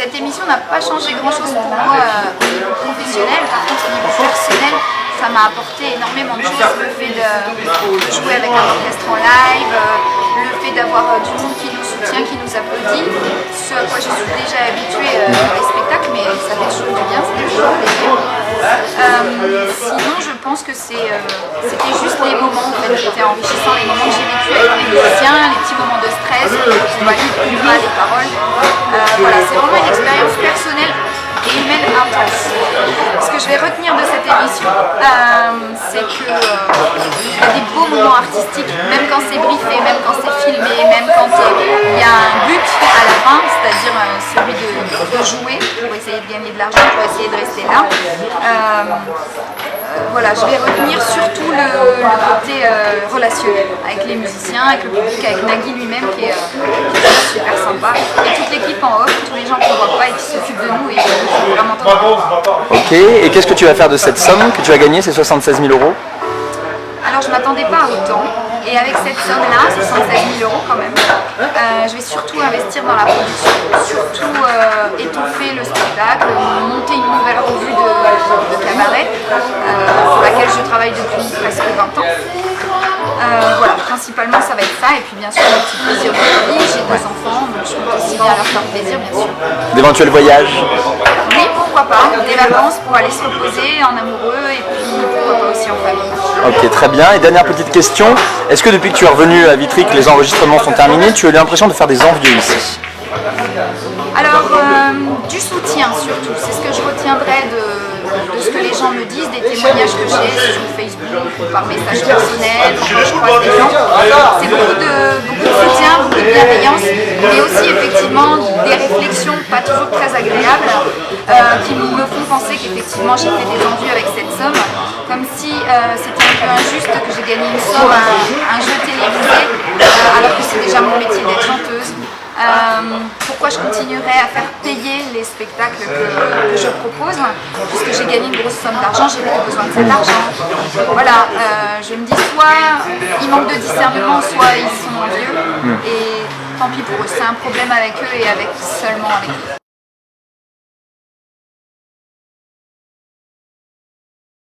Cette émission n'a pas changé grand-chose pour moi au niveau professionnel. Par contre, au niveau personnel, ça m'a apporté énormément de choses. Le fait de jouer avec un orchestre en live, le fait d'avoir du monde qui nous soutient, qui nous applaudit, ce à quoi je suis déjà habituée dans les spectacles, mais ça fait toujours du bien, c'était toujours un plaisir. Sinon, je pense que c'était juste les moments en fait, qui étaient enrichissants, les moments que j'ai vécu avec les musiciens, les petits moments de stress, on va lire plus mal les paroles. Voilà, c'est vraiment une expérience personnelle et humaine intense. Ce que je vais retenir de cette émission, c'est qu'il y a des beaux moments artistiques, même quand c'est briefé, même quand c'est filmé, même quand il y a un but à la fin, c'est-à-dire celui de jouer pour essayer de gagner de l'argent, pour essayer de rester là. Voilà, je vais retenir surtout le côté relationnel avec les musiciens, avec le public, avec Nagui lui-même qui est super sympa, et toute l'équipe en off, tous les gens qu'on ne voit pas et qui s'occupent de nous, et c'est vraiment top. Ok, et qu'est-ce que tu vas faire de cette somme que tu as gagnée, ces 76 000 euros? Alors je ne m'attendais pas à autant, et avec cette somme-là, 76 000 euros quand même, je vais surtout investir dans la production, surtout étoffer le spectacle, monter une nouvelle revue de cabaret, pour laquelle je travaille depuis presque 20 ans. Voilà, principalement ça va être ça, et puis bien sûr le petit plaisir de la vie. J'ai 2 enfants, donc je peux aussi bien leur faire plaisir, bien sûr. D'éventuels voyages? Oui, pourquoi pas, des vacances pour aller se reposer en amoureux, et puis pourquoi pas aussi en famille. Ok, très bien. Et dernière petite question, est-ce que depuis que tu es revenu à Vitry, que les enregistrements sont terminés, tu as eu l'impression de faire des envieux ici? Alors, du soutien surtout, c'est ce que je retiendrai de ce que les gens me disent, des témoignages que j'ai sur Facebook ou par message personnel, quand je croise des gens. C'est beaucoup de soutien, beaucoup de bienveillance, mais aussi effectivement des réflexions pas toujours très agréables qui me font penser qu'effectivement j'ai fait des envies avec cette somme, comme si c'était un peu injuste que j'ai gagné une somme à un jeu télévisé alors que c'est déjà mon métier d'être chanteuse. Pourquoi je continuerai à faire payer les spectacles que je propose, puisque j'ai gagné une grosse somme d'argent, j'ai plus besoin de cet argent. Voilà, je me dis soit ils manquent de discernement, soit ils sont vieux, et tant pis pour eux, c'est un problème avec eux et seulement avec eux.